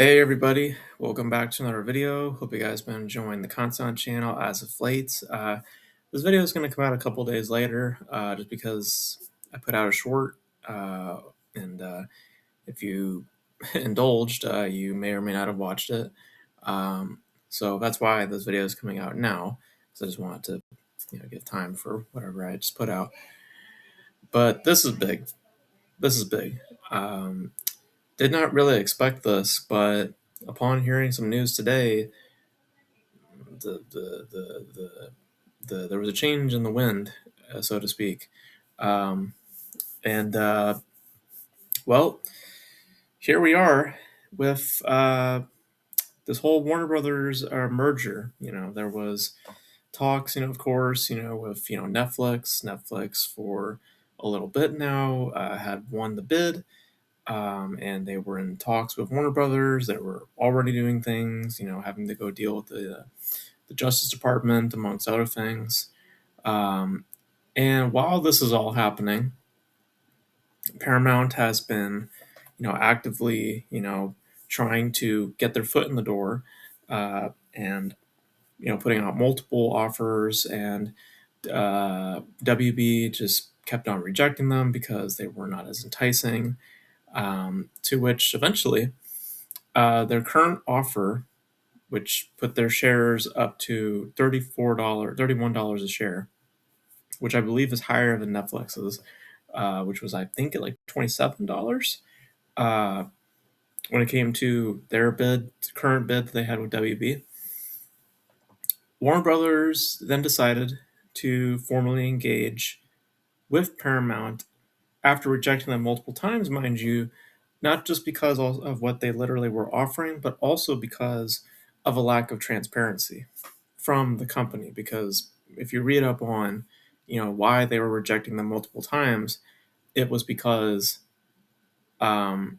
Hey everybody, welcome back to another video. Hope you guys been enjoying the content on the channel as of late. This video is going to come out a couple days later, just because I put out a short, and if you indulged, you may or may not have watched it. So that's why this video is coming out now, because I just wanted to, give time for whatever I just put out. But this is big. This is big. Did not really expect this, but upon hearing some news today, there was a change in the wind, so to speak, and well, here we are with this whole Warner Brothers merger. There was talks, of course, with Netflix. Netflix for a little bit now had won the bid. And they were in talks with Warner Brothers. They were already doing things, having to go deal with the Justice Department, amongst other things. And while this is all happening, Paramount has been, actively, trying to get their foot in the door, and putting out multiple offers, and WB just kept on rejecting them because they were not as enticing. To which eventually their current offer, which put their shares up to $31 a share, which I believe is higher than Netflix's, which was, I think, at like $27. When it came to their current bid that they had with WB, Warner Brothers then decided to formally engage with Paramount after rejecting them multiple times, mind you, not just because of what they literally were offering, but also because of a lack of transparency from the company. Because if you read up on, why they were rejecting them multiple times, it was because, that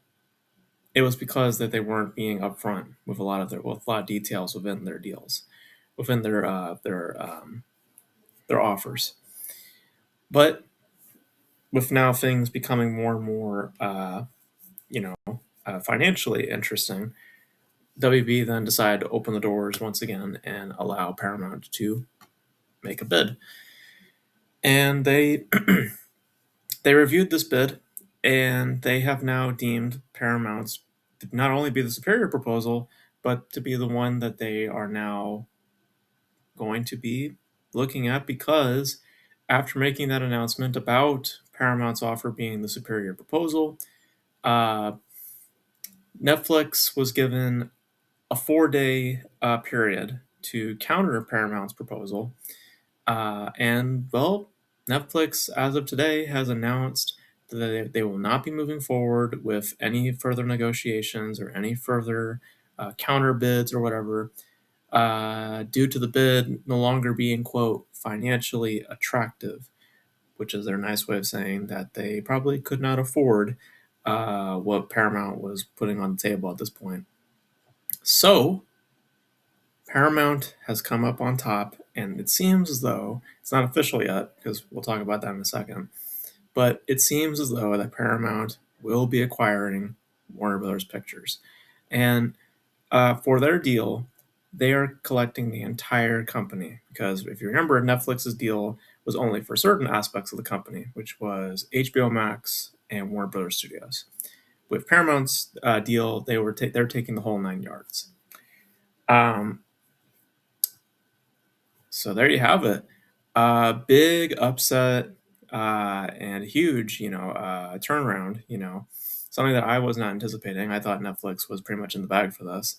they weren't being upfront with a lot of details within their deals, within their offers. But with now things becoming more and more, financially interesting, WB then decided to open the doors once again and allow Paramount to make a bid. And they they reviewed this bid, and they have now deemed Paramount's to not only be the superior proposal, but to be the one that they are now going to be looking at, because after making that announcement about Paramount's offer being the superior proposal, Netflix was given a 4-day period to counter Paramount's proposal. And, well, Netflix, as of today, has announced that they will not be moving forward with any further negotiations or any further counter bids or whatever, due to the bid no longer being, quote, financially attractive, which is their nice way of saying that they probably could not afford what Paramount was putting on the table at this point. So, Paramount has come up on top, and it seems as though, it's not official yet, because we'll talk about that in a second, but it seems as though that Paramount will be acquiring Warner Brothers Pictures. And for their deal, they are collecting the entire company, because if you remember, Netflix's deal was only for certain aspects of the company, which was HBO Max and Warner Brothers Studios. With Paramount's deal, they're taking the whole 9 yards. So there you have it. Big upset and huge, turnaround. Something that I was not anticipating. I thought Netflix was pretty much in the bag for this,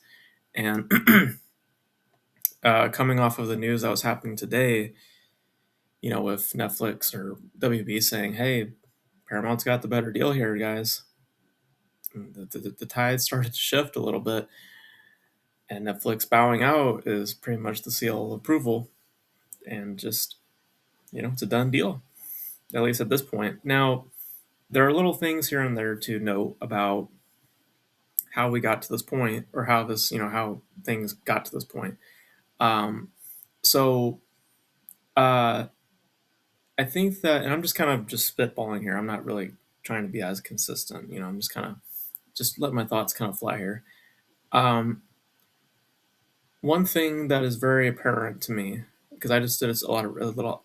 and coming off of the news that was happening today, with Netflix or WB saying, "Hey, Paramount's got the better deal here, guys." The tide started to shift a little bit, and Netflix bowing out is pretty much the seal of approval, and just, it's a done deal, at least at this point. Now, there are little things here and there to note about how we got to this point, or how how things got to this point. So, I think that, and I'm just kind of just spitballing here. I'm not really trying to be as consistent. I'm just kind of just let my thoughts kind of fly here. Um, One thing that is very apparent to me, because I just did a little,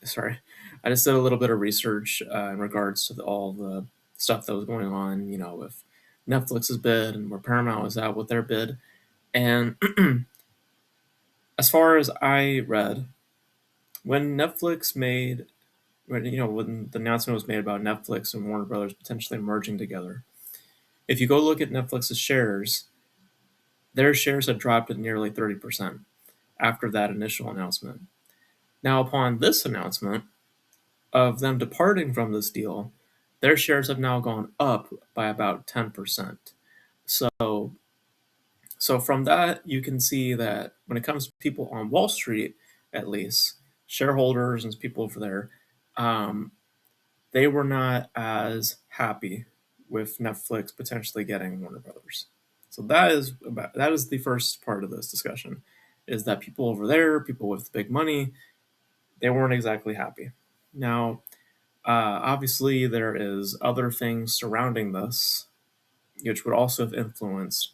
sorry, I just did a little bit of research in regards to all the stuff that was going on, with Netflix's bid and where Paramount was at with their bid. And as far as I read, when Netflix made, when the announcement was made about Netflix and Warner Brothers potentially merging together, if you go look at Netflix's shares, their shares had dropped at nearly 30% after that initial announcement. Now, upon this announcement of them departing from this deal, their shares have now gone up by about 10%. So, so from that, you can see that when it comes to people on Wall Street, at least shareholders and people over there, um, they were not as happy with Netflix potentially getting Warner Brothers. So that is the first part of this discussion, is that people over there, people with big money, they weren't exactly happy. Now, obviously, there is other things surrounding this, which would also have influenced,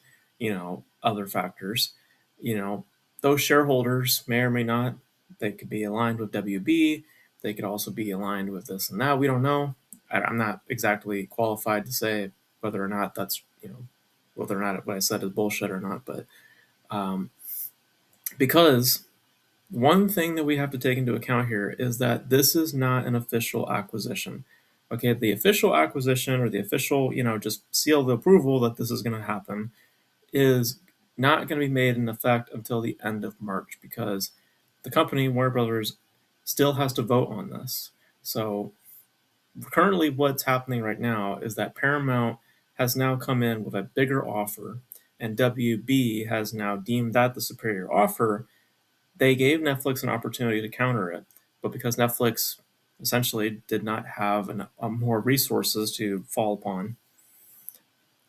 other factors. You know, those shareholders may or may not. They could be aligned with WB. They could also be aligned with this and that. We don't know. I'm not exactly qualified to say whether or not that's whether or not what I said is bullshit or not. But um, because one thing that we have to take into account here is that this is not an official acquisition. Okay, the official acquisition or the official, just seal of approval that this is going to happen is not going to be made in effect until the end of March because the company, Warner Brothers, still has to vote on this. So currently, what's happening right now is that Paramount has now come in with a bigger offer, and WB has now deemed that the superior offer. They gave Netflix an opportunity to counter it, but because Netflix essentially did not have more resources to fall upon,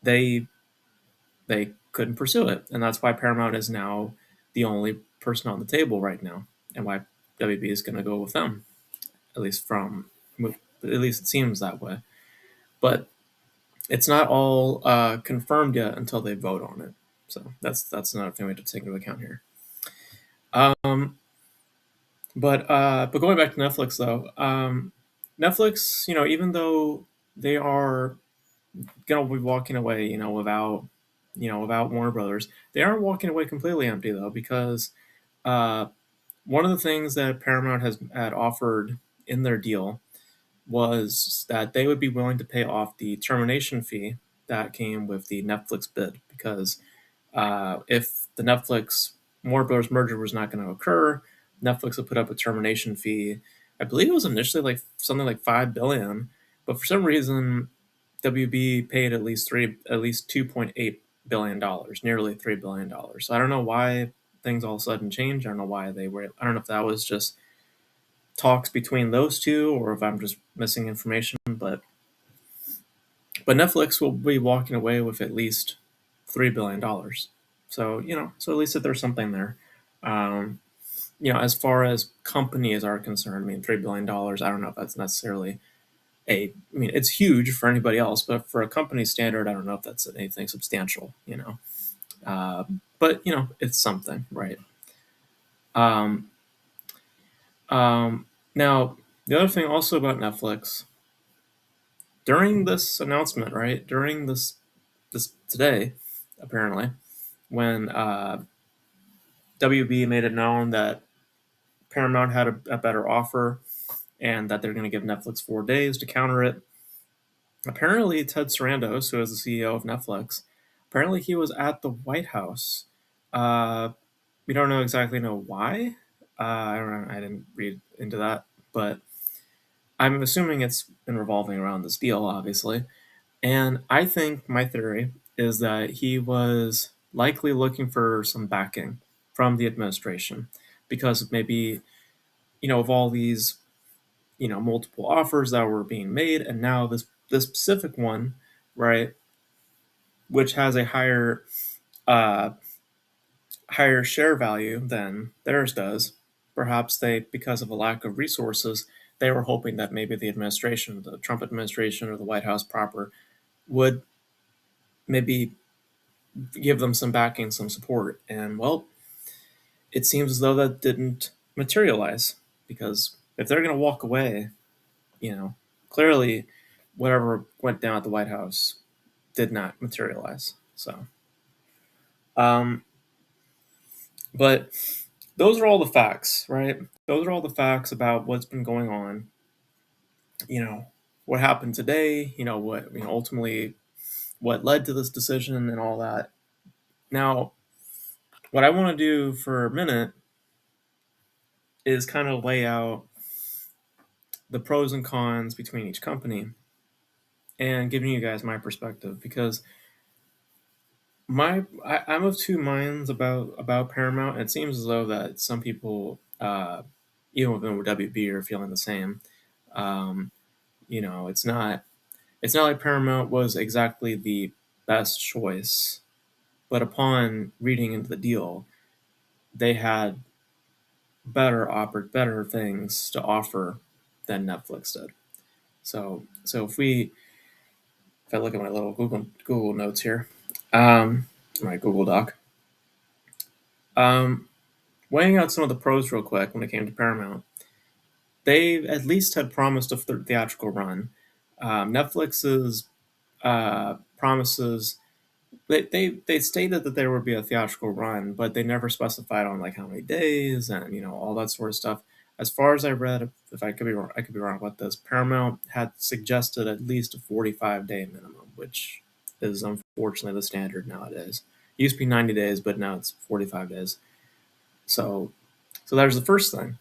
they they couldn't pursue it, and that's why Paramount is now the only person on the table right now, and why WB is going to go with them, at least at least it seems that way. But it's not all confirmed yet until they vote on it. So that's another thing we have to take into account here. Um, but going back to Netflix though, Netflix, even though they are gonna be walking away, without Warner Brothers, they aren't walking away completely empty though, because uh, one of the things that Paramount had offered in their deal was that they would be willing to pay off the termination fee that came with the Netflix bid, because if the Netflix Warner Bros. Merger was not going to occur, Netflix would put up a termination fee. I believe it was initially like something like $5 billion, but for some reason, WB paid at least $2.8 billion, nearly $3 billion. So I don't know why things all of a sudden changed. I don't know why they were. I don't know if that was just talks between those two, or if I'm just missing information. But Netflix will be walking away with at least $3 billion. So so at least if there's something there. Um, as far as companies are concerned, I mean, $3 billion. I don't know if that's necessarily I mean, it's huge for anybody else, but for a company standard, I don't know if that's anything substantial. But it's something, right? Um, now, the other thing also about Netflix during this announcement, right? During this today, apparently, when WB made it known that Paramount had a better offer and that they're going to give Netflix 4 days to counter it. Apparently, Ted Sarandos, who is the CEO of Netflix, apparently he was at the White House. Uh, we don't exactly know why. I don't know. I didn't read into that, but I'm assuming it's been revolving around this deal, obviously. And I think my theory is that he was likely looking for some backing from the administration because maybe, of all these, multiple offers that were being made, and now this specific one, right, which has a uh, higher share value than theirs does. Perhaps they, because of a lack of resources, they were hoping that maybe the administration, the Trump administration or the White House proper, would maybe give them some backing, some support. And well, it seems as though that didn't materialize because if they're going to walk away, you know, clearly whatever went down at the White House did not materialize. So, um, but those are all the facts, right? Those are all the facts about what's been going on. You know, what happened today. What ultimately what led to this decision and all that. Now, what I want to do for a minute is kind of lay out the pros and cons between each company and giving you guys my perspective because I'm of two minds about Paramount. It seems as though that some people, even within WB, are feeling the same. Um, it's not like Paramount was exactly the best choice, but upon reading into the deal, they had better things to offer than Netflix did. So if I look at my little Google Notes here, my Google Doc, um, weighing out some of the pros real quick when it came to Paramount, they at least had promised a theatrical run. Netflix's promises they stated that there would be a theatrical run, but they never specified on like how many days and all that sort of stuff. As far as I read, if I could be wrong, I could be wrong about this. Paramount had suggested at least a 45-day minimum, which is unfortunately the standard nowadays. It used to be 90 days, but now it's 45 days. So, so there's the first thing.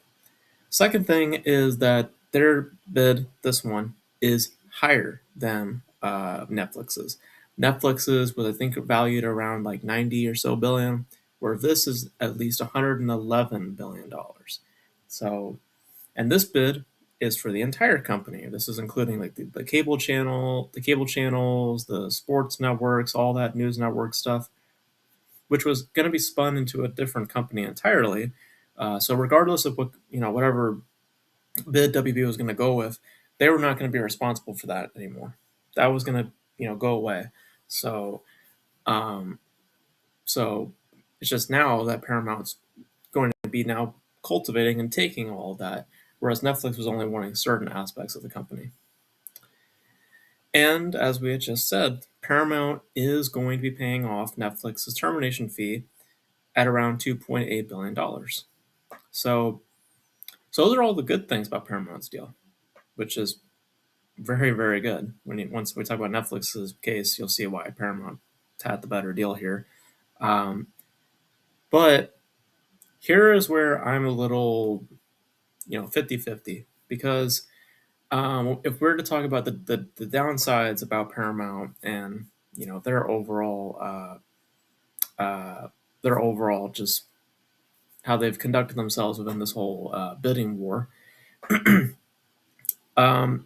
Second thing is that their bid, this one, is higher than Netflix's. Netflix's was, I think, valued around like 90 or so billion, where this is at least $111 billion. So, and this bid is for the entire company. This is including like the cable channel, the cable channels, the sports networks, all that news network stuff, which was going to be spun into a different company entirely. So regardless of whatever bid WB was going to go with, they were not going to be responsible for that anymore. That was going to go away. So um, so it's just now that Paramount's going to be now cultivating and taking all of that, whereas Netflix was only wanting certain aspects of the company. And as we had just said, Paramount is going to be paying off Netflix's termination fee at around $2.8 billion. So those are all the good things about Paramount's deal, which is very, very good. Once we talk about Netflix's case, you'll see why Paramount had the better deal here. Um, but here is where I'm a little, 50-50 because if we're to talk about the downsides about Paramount and their overall just how they've conducted themselves within this whole bidding war. um,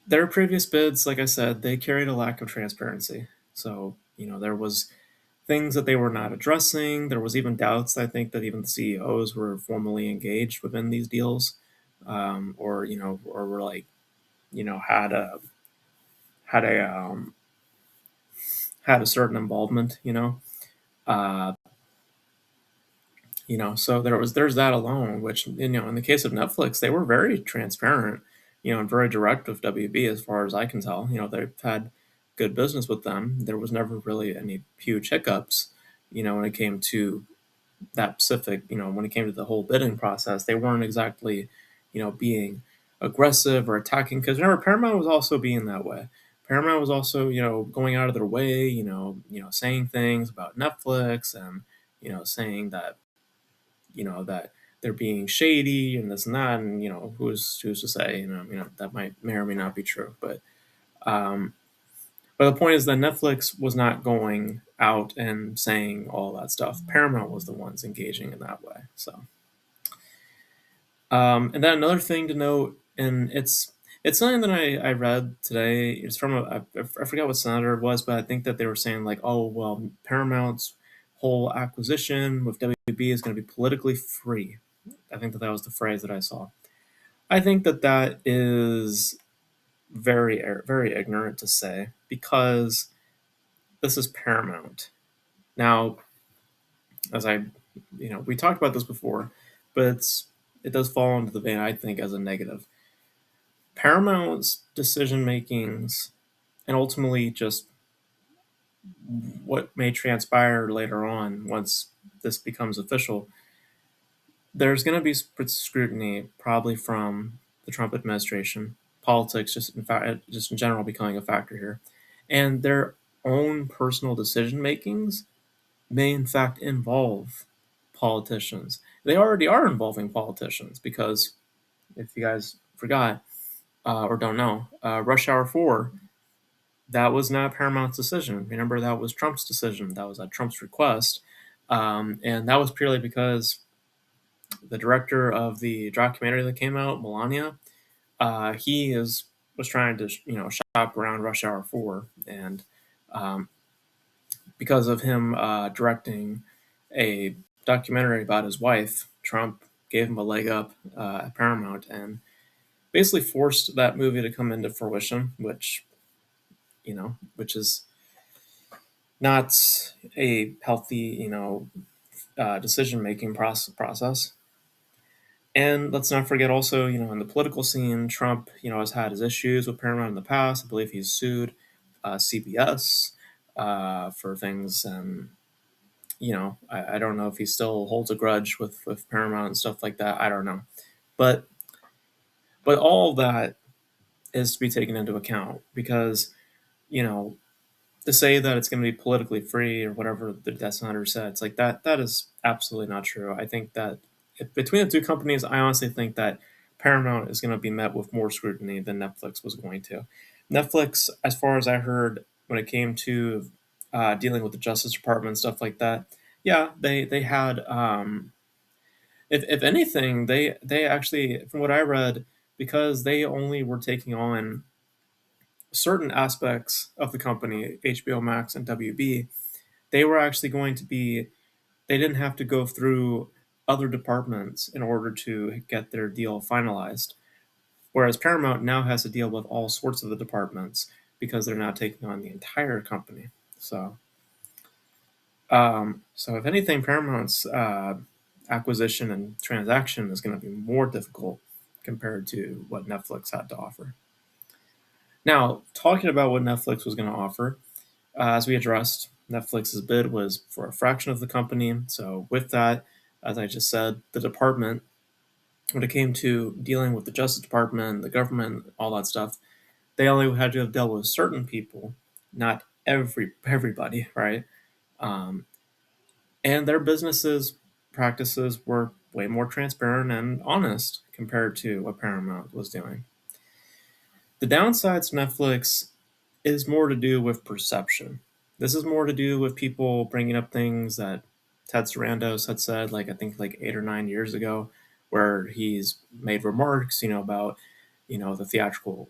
their previous bids, like I said, they carried a lack of transparency. So there was things that they were not addressing. There was even doubts, I think, that even the CEOs were formally engaged within these deals, or were like, had a certain involvement. Uh, so there's that alone, which in the case of Netflix, they were very transparent, and very direct with WB as far as I can tell. They've had good business with them. There was never really any huge hiccups, when it came to that specific, when it came to the whole bidding process. They weren't exactly, being aggressive or attacking, because remember, Paramount was also being that way. Paramount was also, going out of their way, saying things about Netflix and, saying that, that they're being shady and this and that, and who's to say, that may or may not be true, um, but the point is that Netflix was not going out and saying all that stuff. Paramount was the ones engaging in that way. So, and then another thing to note, and it's something that I read today. It's from I forgot what senator it was, but I think that they were saying like, oh well, Paramount's whole acquisition with WB is going to be politically free. I think that was the phrase that I saw. I think that is very ignorant to say because this is Paramount. Now, as we talked about this before, but it does fall into the vein, I think, as a negative. Paramount's decision makings and ultimately just what may transpire later on once this becomes official, there's going to be scrutiny probably from the Trump administration, politics, just in fact, just in general, becoming a factor here, and their own personal decision makings may in fact involve politicians. They already are involving politicians because if you guys forgot or don't know, Rush Hour 4, that was not Paramount's decision. Remember, that was Trump's decision. That was at Trump's request. And that was purely because the director of the documentary that came out, Melania, was trying to shop around Rush Hour 4, and um, because of him directing a documentary about his wife, Trump gave him a leg up at Paramount and basically forced that movie to come into fruition, which is not a healthy, decision making process. And let's not forget also, in the political scene, Trump, has had his issues with Paramount in the past. I believe he's sued CBS for things, and I don't know if he still holds a grudge with Paramount and stuff like that. I don't know, but all that is to be taken into account because you know to say that it's going to be politically free or whatever the death senator said, it's like that is absolutely not true. I think that between the two companies, I honestly think that Paramount is going to be met with more scrutiny than Netflix was going to. Netflix, as far as I heard, when it came to dealing with the Justice Department and stuff like that, yeah, they had. If anything, they actually, from what I read, because they only were taking on certain aspects of the company, HBO Max and WB, they were actually going to be, they didn't have to go through other departments in order to get their deal finalized. Whereas Paramount now has to deal with all sorts of the departments because they're now taking on the entire company. So if anything, Paramount's acquisition and transaction is going to be more difficult compared to what Netflix had to offer. Now, talking about what Netflix was going to offer, as we addressed, Netflix's bid was for a fraction of the company. So, with that, as I just said, the department, when it came to dealing with the Justice Department, the government, all that stuff, they only had to have dealt with certain people, not everybody, right? Um, and their businesses practices were way more transparent and honest compared to what Paramount was doing. The downsides to Netflix is more to do with perception. This is more to do with people bringing up things that Ted Sarandos had said, like I think like 8 or 9 years ago, where he's made remarks, about the theatrical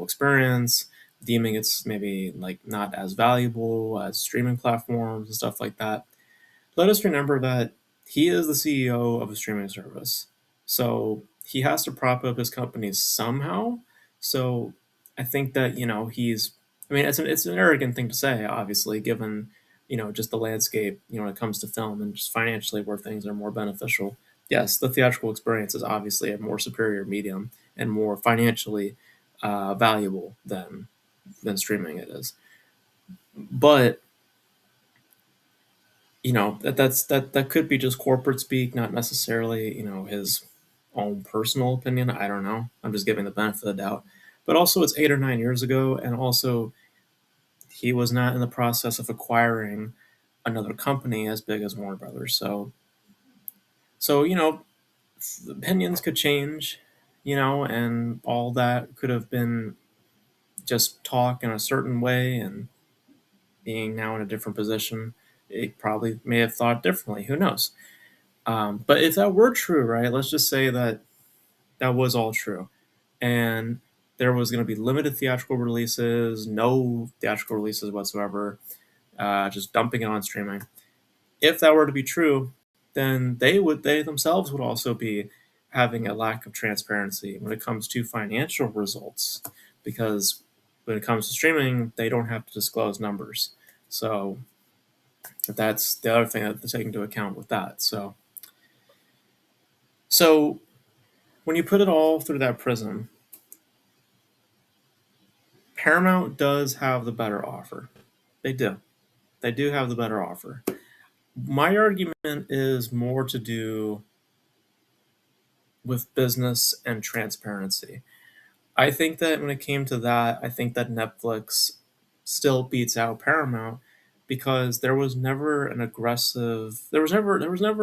experience, deeming it's maybe like not as valuable as streaming platforms and stuff like that. Let us remember that he is the CEO of a streaming service. So he has to prop up his company somehow. So I think that, I mean, it's an arrogant thing to say, obviously, given, just the landscape, when it comes to film and just financially where things are more beneficial. Yes, the theatrical experience is obviously a more superior medium and more financially valuable than streaming it is. But that could be just corporate speak, not necessarily his own personal opinion. I don't know. I'm just giving the benefit of the doubt. But also, it's 8 or 9 years ago, and also he was not in the process of acquiring another company as big as Warner Brothers. So opinions could change, and all that could have been just talk in a certain way, and being now in a different position, it probably may have thought differently. Who knows? But if that were true, right, let's just say that that was all true. And there was going to be limited theatrical releases, no theatrical releases whatsoever, just dumping it on streaming. If that were to be true, then they themselves would also be having a lack of transparency when it comes to financial results, because when it comes to streaming, they don't have to disclose numbers. So That's the other thing that to take into account with that. So when you put it all through that prism, Paramount does have the better offer. They do. They do have the better offer. My argument is more to do with business and transparency. I think that when it came to that, I think that Netflix still beats out Paramount because there was never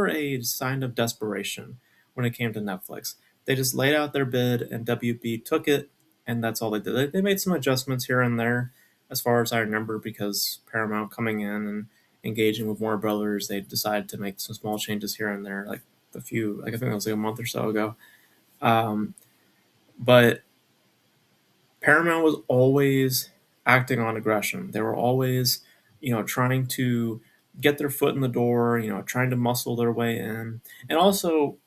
a sign of desperation when it came to Netflix. They just laid out their bid and WB took it, and that's all they did. They made some adjustments here and there, as far as I remember, because Paramount coming in and engaging with Warner Brothers, they decided to make some small changes here and there, like I think that was like a month or so ago. Um, but Paramount was always acting on aggression. They were always, trying to get their foot in the door, trying to muscle their way in. And also,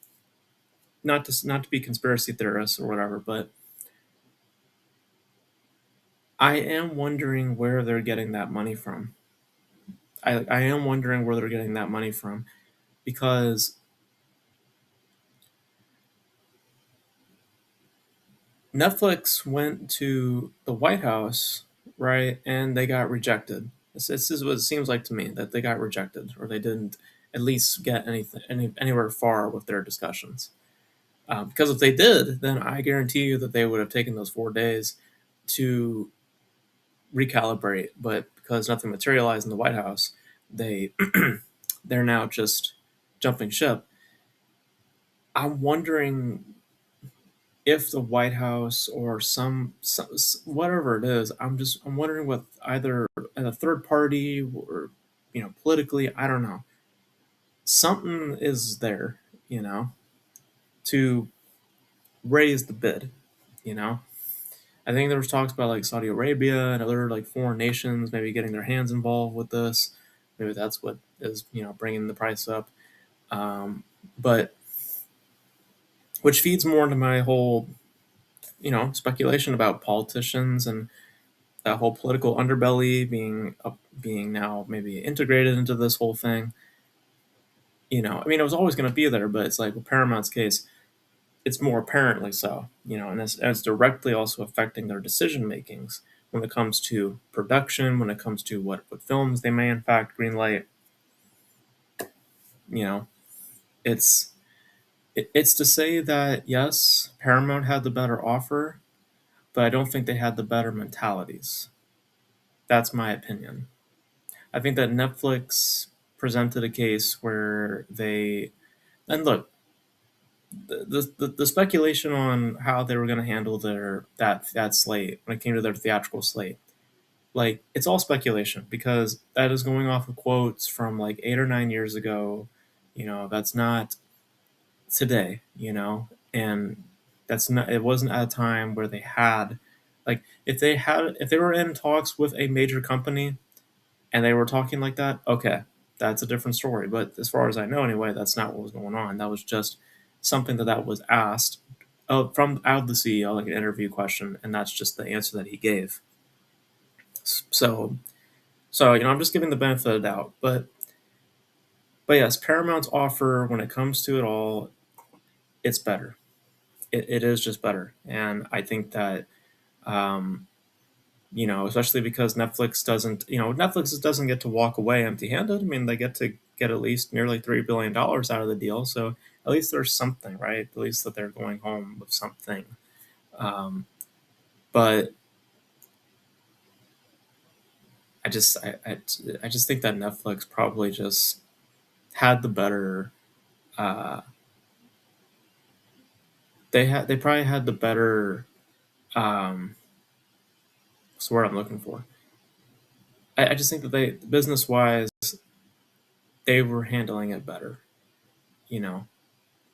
not to be conspiracy theorists or whatever, but I am wondering where they're getting that money from. I am wondering where they're getting that money from because Netflix went to the White House, right, and they got rejected. This is what it seems like to me, that they got rejected, or they didn't at least get anywhere far with their discussions. Because if they did, then I guarantee you that they would have taken those 4 days to recalibrate. But because nothing materialized in the White House, they they're now just jumping ship. I'm wondering if the White House or some whatever it is, I'm wondering what either a third party or politically, I don't know, something is there, you know, to raise the bid. You know, I think there was talks about like Saudi Arabia and other like foreign nations maybe getting their hands involved with this. Maybe that's what is bringing the price up. But which feeds more into my whole speculation about politicians and that whole political underbelly being now maybe integrated into this whole thing. I mean, it was always going to be there, but it's like with Paramount's case, it's more apparently so. And it's directly also affecting their decision makings when it comes to production, when it comes to what films they may in fact greenlight. You know, it's it's to say that yes, Paramount had the better offer, but I don't think they had the better mentalities. That's my opinion. I think that Netflix presented a case where they and look the speculation on how they were going to handle that slate when it came to their theatrical slate, like it's all speculation because that is going off of quotes from like 8 or 9 years ago. That's not today. And that's not it wasn't at a time where they had like if they were in talks with a major company and they were talking like that, okay, that's a different story. But as far as I know, anyway, that's not what was going on. That was just something that was asked from out of the CEO, like an interview question, and that's just the answer that he gave. So, I'm just giving the benefit of the doubt. But yes, Paramount's offer when it comes to it all, it's better. It is just better, and I think that um, especially because Netflix doesn't get to walk away empty-handed. I mean, they get to get at least nearly $3 billion out of the deal, so at least there's something, right? At least that they're going home with something. Um, but I just think that Netflix probably just had the better. Uh, they probably had the better. Um, what's the word I'm looking for? I just think that they business wise they were handling it better. You know,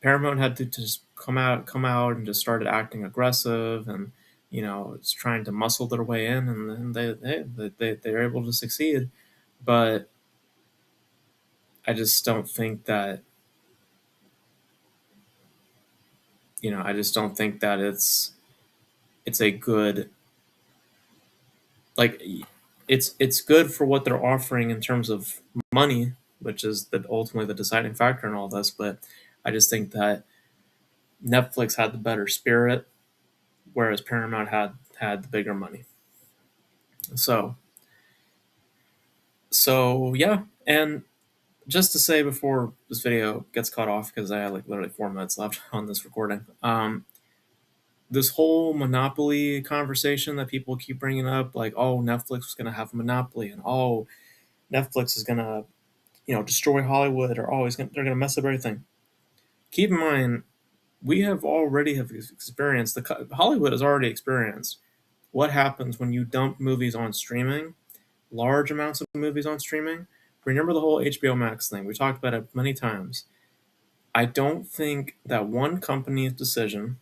Paramount had to just come out and just started acting aggressive and it's trying to muscle their way in, and then they're able to succeed. But I just don't think that I just don't think that it's a good like it's good for what they're offering in terms of money, which is ultimately the deciding factor in all this. But I just think that Netflix had the better spirit, whereas Paramount had the bigger money. So yeah, and just to say before this video gets cut off, because I had like literally 4 minutes left on this recording. This whole monopoly conversation that people keep bringing up, like, oh, Netflix is going to have a monopoly, and oh, Netflix is going to, destroy Hollywood, or oh, they're going to mess up everything. Keep in mind, we have experienced Hollywood has already experienced what happens when you dump movies on streaming, large amounts of movies on streaming. Remember the whole HBO Max thing? We talked about it many times. I don't think that one company's decision.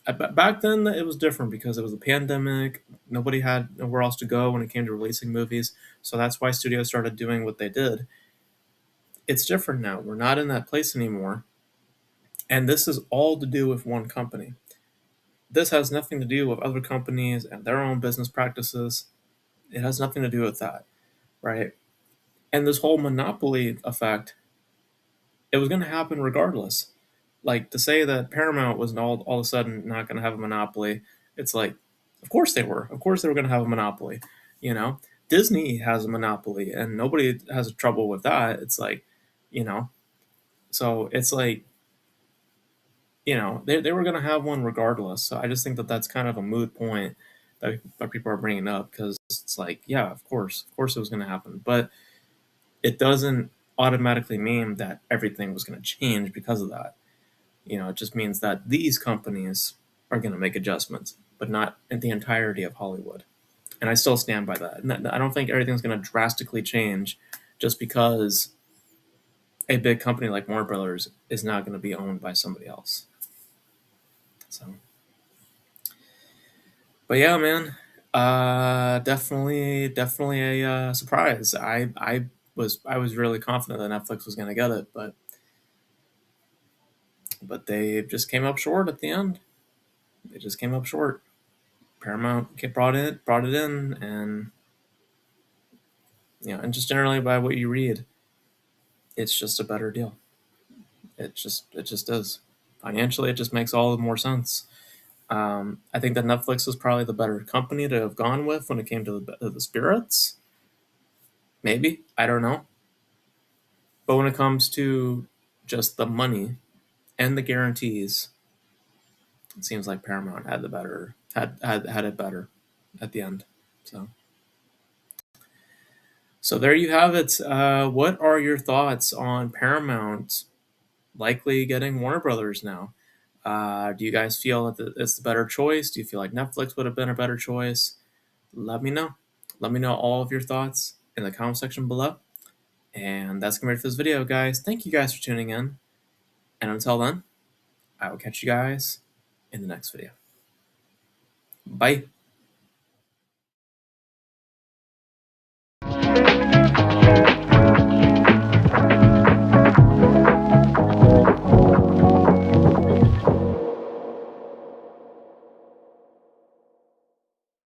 Back then, it was different because it was a pandemic. Nobody had nowhere else to go when it came to releasing movies. So that's why studios started doing what they did. It's different now. We're not in that place anymore. And this is all to do with one company. This has nothing to do with other companies and their own business practices. It has nothing to do with that, right? And this whole monopoly effect, it was going to happen regardless. Like, to say that Paramount was all of a sudden not going to have a monopoly, it's like, of course they were. Of course they were going to have a monopoly. You know, Disney has a monopoly, and nobody has trouble with that. It's like, you know, so it's like, they were going to have one regardless. So I just think that that's kind of a moot point that people are bringing up, because it's like, yeah, of course it was going to happen, but it doesn't automatically mean that everything was going to change because of that. It just means that these companies are going to make adjustments, but not in the entirety of Hollywood. And I still stand by that. And I don't think everything's going to drastically change just because a big company like Warner Brothers is not going to be owned by somebody else. So, but yeah, man, definitely a surprise. I was really confident that Netflix was going to get it, but they just came up short at the end. They just came up short. Paramount brought it in, and and just generally by what you read, it's just a better deal. It just is. Financially, it just makes all the more sense. I think that Netflix is probably the better company to have gone with when it came to the spirits. Maybe, I don't know. But when it comes to just the money and the guarantees, it seems like Paramount had it better at the end. So there you have it. What are your thoughts on Paramount likely getting Warner Brothers now? Do you guys feel that it's the better choice? Do you feel like Netflix would have been a better choice? Let me know. Let me know all of your thoughts in the comment section below. And that's going to be it for this video, guys. Thank you guys for tuning in. And until then, I will catch you guys in the next video. Bye.